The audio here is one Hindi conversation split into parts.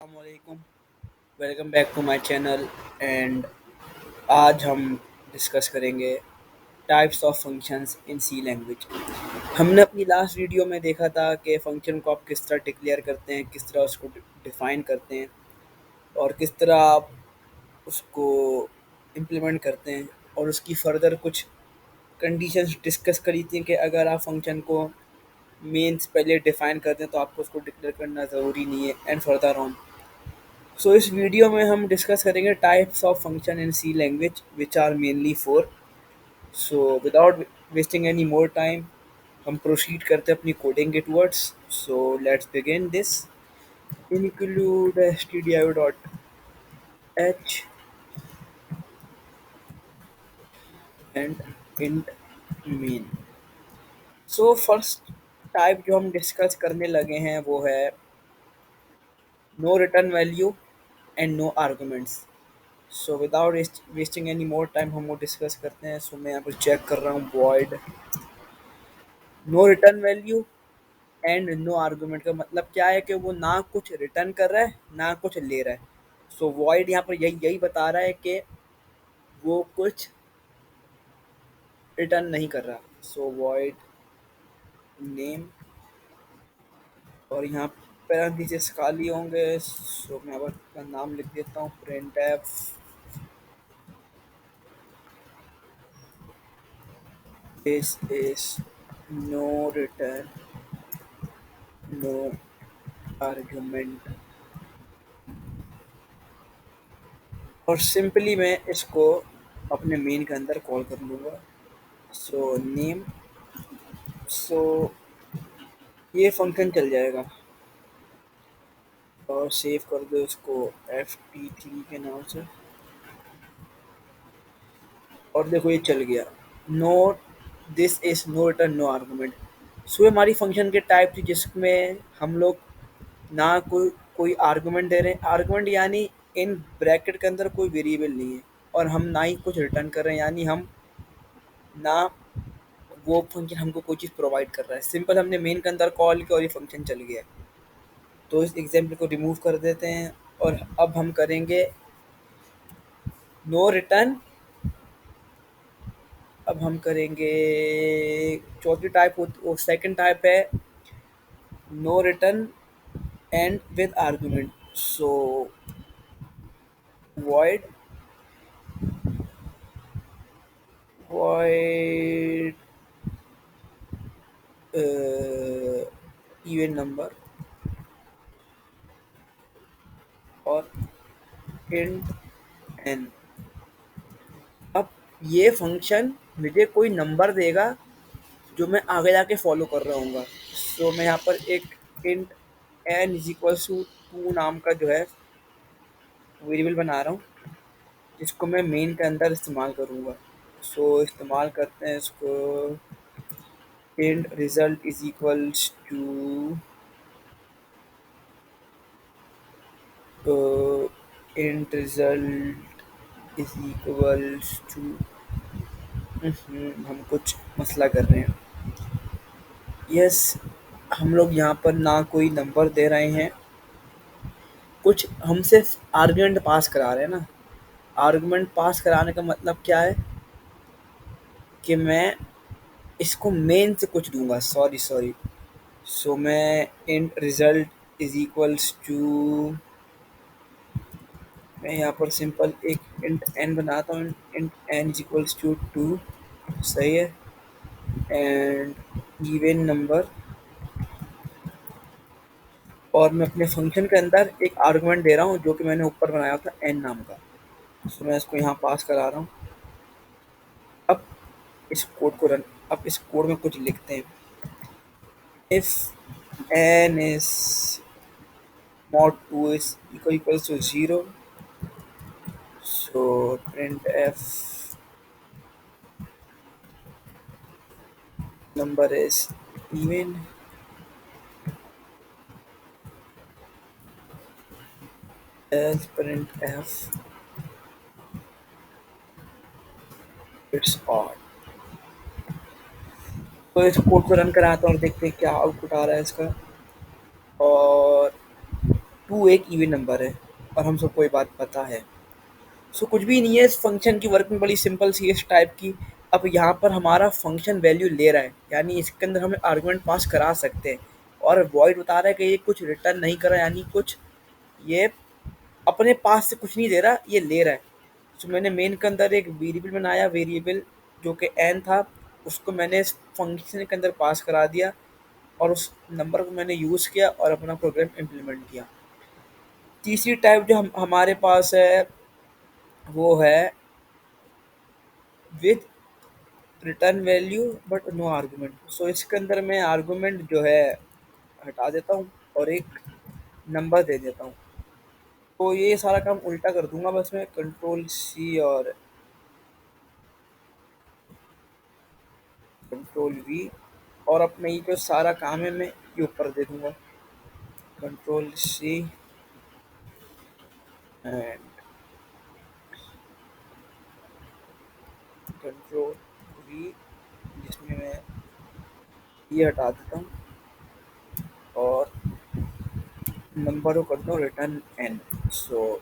Assalamualaikum. Welcome back to my channel and आज हम डिस्कस करेंगे types of functions in C language. हमने अपनी लास्ट वीडियो में देखा था कि फंक्शन को आप किस तरह डिक्लेयर करते हैं, किस तरह उसको डिफाइन करते हैं और किस तरह आप उसको इम्प्लीमेंट करते हैं और उसकी फर्दर कुछ कंडीशंस डिस्कस करी थी कि अगर आप फंक्शन को मेंस पहले डिफाइन करते हैं तो आपको उसको डिक्लेयर करना ज़रूरी नहीं है एंड फर्दर ऑन। सो इस वीडियो में हम डिस्कस करेंगे types of function in C language which are mainly four. So without wasting any more time हम प्रोसीड करते हैं अपनी कोडिंग के towards. So let's begin this. include stdio.h and int main। So first type जो हम डिस्कस करने लगे हैं वो है no return value and no arguments. So without wasting any more time हम वो डिस्कस करते हैं। सो मैं यहाँ पर चेक कर रहा हूँ void no return value and no argument का मतलब क्या है कि वो ना कुछ रिटर्न कर रहा है ना कुछ ले रहा है। सो वॉइड यहाँ पर यही यही बता रहा है कि वो कुछ रिटर्न नहीं कर रहा। सो वॉइड नेम और यहाँ पैरेंथेसिस खाली होंगे। सो मैं अब अपना नाम लिख देता हूँ print F this is no return no argument और सिंपली मैं इसको अपने मेन के अंदर कॉल कर लूँगा। So name. सो ये फंक्शन चल जाएगा और सेव कर दो इसको ft3 के नाम से और देखो ये चल गया। No this is no return no argument. So ये हमारी फंक्शन के टाइप थी जिसमें हम लोग ना कोई कोई आर्गुमेंट दे रहे हैं। आर्गुमेंट यानी इन ब्रैकेट के अंदर कोई वेरिएबल नहीं है और हम ना ही कुछ रिटर्न कर रहे हैं, यानी हम ना वो फंक्शन हमको कोई चीज़ प्रोवाइड कर रहा है। सिंपल हमने मेन के अंदर कॉल किया और ये फंक्शन चल गया। तो इस एग्जाम्पल को रिमूव कर देते हैं और अब हम करेंगे नो रिटर्न। अब हम करेंगे चौथी टाइप वो सेकंड टाइप है no return and with argument. So void void even number और int n। अब ये फंक्शन मुझे कोई नंबर देगा जो मैं आगे जाके फॉलो कर रहा हूँ। सो मैं यहाँ पर एक int N is equals to two नाम का जो है वेरिएबल बना रहा हूँ जिसको मैं मेन के अंदर इस्तेमाल करूँगा। सो इस्तेमाल करते हैं इसको int result is equals to int result is equals to हम कुछ मसला कर रहे हैं। यस हम लोग यहाँ पर ना कोई नंबर दे रहे हैं, कुछ हम सिर्फ आर्गुमेंट पास करा रहे हैं ना। आर्गुमेंट पास कराने का मतलब क्या है कि मैं इसको मेन से कुछ दूंगा। सॉरी सो मैं int result is equals to मैं यहाँ पर सिंपल एक इंट एन बनाता हूँ। Int N is equals to two सही है एंड इवन नंबर और मैं अपने फंक्शन के अंदर एक आर्गुमेंट दे रहा हूँ जो कि मैंने ऊपर बनाया था एन नाम का। सो मैं इसको यहाँ पास करा रहा हूँ। अब इस कोड को रन अब इस कोड में कुछ लिखते हैं। If n is mod 2 is equals to 0, so printf number is even as printf it's odd। तो इस कोड को रन कराता हूँ और देखते हैं क्या आउटपुट आ रहा है इसका। और टू एक इवन नंबर है और हम सबको ये बात पता है। सो कुछ भी नहीं है, इस फंक्शन की वर्किंग बड़ी सिंपल सी है इस टाइप की। अब यहाँ पर हमारा फंक्शन वैल्यू ले रहा है, यानी इसके अंदर हमें आर्गुमेंट पास करा सकते हैं। और वॉइड बता रहा है कि ये कुछ रिटर्न नहीं कर रहा, यानी कुछ ये अपने पास से कुछ नहीं दे रहा, ये ले रहा है। तो मैंने मेन के अंदर एक वेरिएबल बनाया, वेरिएबल जो कि एन था, उसको मैंने इस फंक्शन के अंदर पास करा दिया और उस नंबर को मैंने यूज़ किया और अपना प्रोग्राम इम्प्लीमेंट किया। तीसरी टाइप जो हमारे पास है वो है with return value but no argument. So इसके अंदर मैं आर्गुमेंट जो है हटा देता हूँ और एक नंबर दे देता हूँ। तो ये सारा काम उल्टा कर दूंगा, बस मैं कंट्रोल सी और कंट्रोल वी, और अब मैं ये जो सारा काम है मैं ये ऊपर दे दूंगा, control C and control V, जिसमें मैं ये हटा देता हूँ और नंबर को कर दूँ रिटर्न एन। सो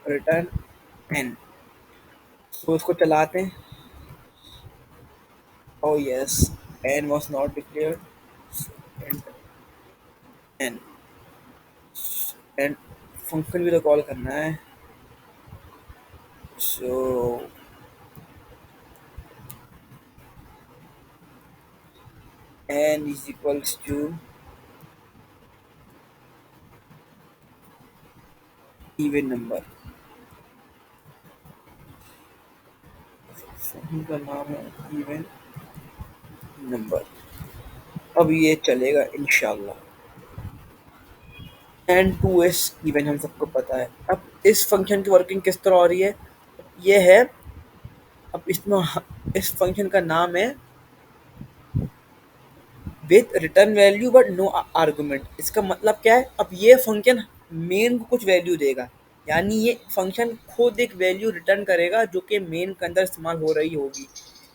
रिटर्न एन, सो इसको चलाते हैं। Oh yes, n was not declared. And n and function भी तो कॉल करना है। So n is equals to even number। Function का नाम है even नंबर। अब ये चलेगा इंशाल्लाह। एन टू एस इवन हम सबको पता है। अब इस फंक्शन की वर्किंग किस तरह हो रही है ये है, अब इसमें इस फंक्शन का नाम है with return value but no argument. इसका मतलब क्या है, अब ये फंक्शन मेन को कुछ वैल्यू देगा, यानी ये फंक्शन खुद एक वैल्यू रिटर्न करेगा जो कि मेन के अंदर इस्तेमाल हो रही होगी।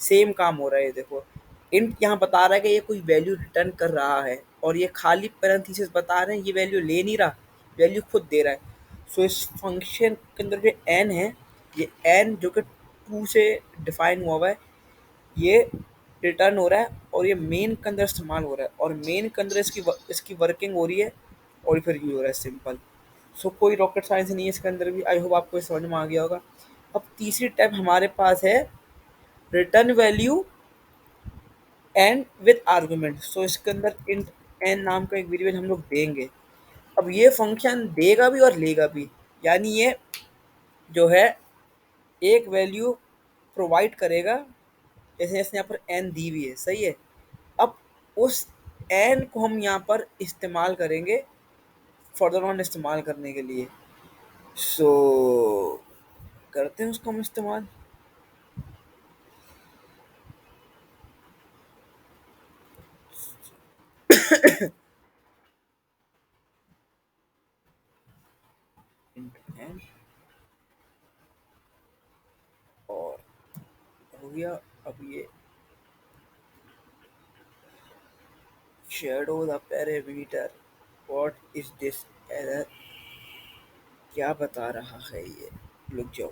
सेम काम हो रहा है, देखो इंट यहाँ बता रहा है कि ये कोई वैल्यू रिटर्न कर रहा है और ये खाली पैरेंथेसिस बता रहे हैं ये वैल्यू ले नहीं रहा, वैल्यू खुद दे रहा है। सो इस फंक्शन के अंदर जो एन है, ये एन जो कि टू से डिफाइन हुआ हुआ है, ये रिटर्न हो रहा है और ये मेन के अंदर इस्तेमाल हो रहा है और मेन के अंदर इसकी वर्किंग हो रही है और फिर यूज हो रहा है, सिंपल। सो कोई रॉकेट साइंस नहीं है इसके अंदर भी। आई होप आपको ये समझ में आ गया होगा। अब तीसरी टाइप हमारे पास है return value and with argument. So इसके अंदर इंट एन नाम का एक वेरिएबल हम लोग देंगे। अब ये फंक्शन देगा भी और लेगा भी, यानी ये जो है एक वैल्यू प्रोवाइड करेगा, जैसे इसने यहाँ पर एन दी हुई है, सही है। अब उस एन को हम यहाँ पर इस्तेमाल करेंगे फर्दर ऑन इस्तेमाल करने के लिए। सो करते हैं उसको हम इस्तेमाल। एन और हो गया। अब ये shadow the parameter, what is this error, क्या बता रहा है ये, रुक जाओ।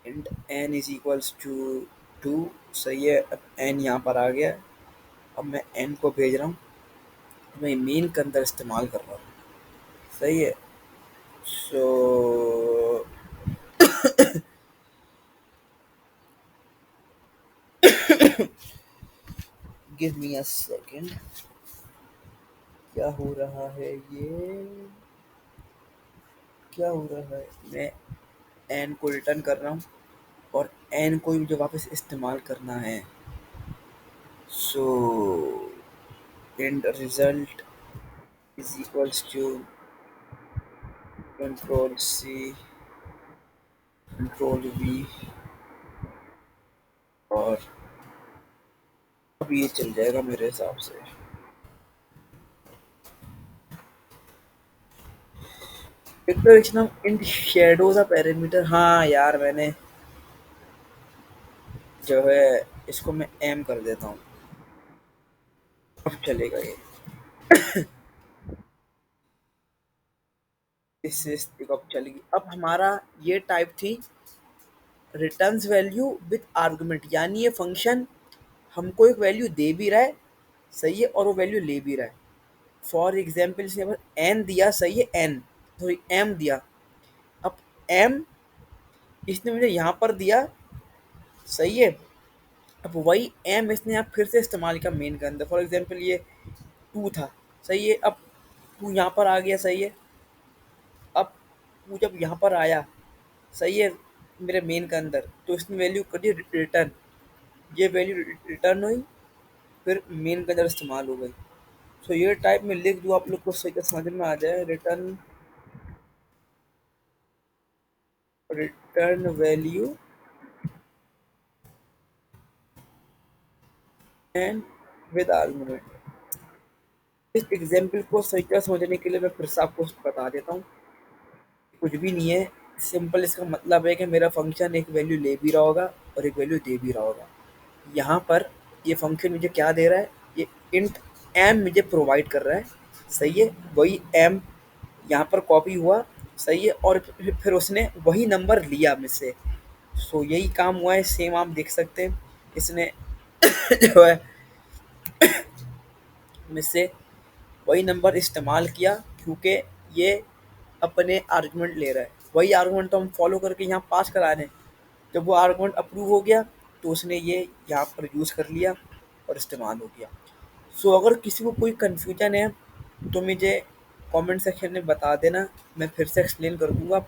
Int N is equals to two, सही है। अब एन यहाँ पर आ गया, अब मैं एन को भेज रहा हूँ, मैं मेन के अंदर इस्तेमाल कर रहा हूँ, सही है। So give me a second, क्या हो रहा है ये, क्या हो रहा है, मैं एन को रिटर्न कर रहा हूँ और एन को मुझे वापस इस्तेमाल करना है। So and result is equals to control C control V, और अब ये चल जाएगा मेरे हिसाब से। Declaration of in shadow the parameter, हाँ यार मैंने जो है इसको मैं एम कर देता हूँ, अब चलेगा ये। दिस इज चलेगी। अब हमारा ये टाइप थी रिटर्न्स वैल्यू विद आर्गुमेंट, यानी ये फंक्शन हमको एक वैल्यू दे भी रहा है, सही है, और वो वैल्यू ले भी रहा है। फॉर एग्जाम्पल से एन दिया, सही है, एन सॉरी एम दिया। अब एम इसने मुझे यहाँ पर दिया, सही है। अब वही एम इसने यहाँ फिर से इस्तेमाल किया मेन के अंदर। फॉर एग्जाम्पल ये टू था, सही है। अब टू यहाँ पर आ गया, सही है। अब टू जब यहाँ पर आया, सही है, मेरे मेन के अंदर, तो इसने वैल्यू कर दी रिटर्न। ये वैल्यू रिटर्न हुई, फिर मेन के अंदर इस्तेमाल हो गई। सो ये टाइप में लिख दूँ आप लोग को सही समझ में आ जाए। Return, return value and with argument. इस एग्जाम्पल को सही तरह समझने के लिए मैं फिर से आपको बता देता हूँ। कुछ भी नहीं है, सिंपल इसका मतलब है कि मेरा फंक्शन एक वैल्यू ले भी रहा होगा और एक वैल्यू दे भी रहा होगा। यहाँ पर ये फंक्शन मुझे क्या दे रहा है, ये इंट एम मुझे प्रोवाइड कर रहा है, सही है। वही एम यहाँ पर कॉपी हुआ, सही है, और फिर उसने वही नंबर लिया मुझसे। सो यही काम हुआ है, सेम आप देख सकते हैं। इसने जो है मुझसे वही नंबर इस्तेमाल किया, क्योंकि ये अपने आर्गुमेंट ले रहा है। वही आर्गुमेंट तो हम फॉलो करके यहाँ पास करा रहे हैं। जब वो आर्गुमेंट अप्रूव हो गया, तो उसने ये यहाँ पर यूज़ कर लिया और इस्तेमाल हो गया। सो अगर किसी को कोई कन्फ्यूजन है तो मुझे कमेंट सेक्शन में बता देना, मैं फिर से एक्सप्लेन कर दूंगा।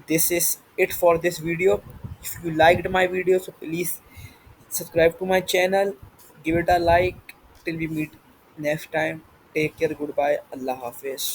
This is it for this video. If you liked my video so please subscribe to my channel, give it a like. Till we meet next time, take care, goodbye, Allah Hafiz.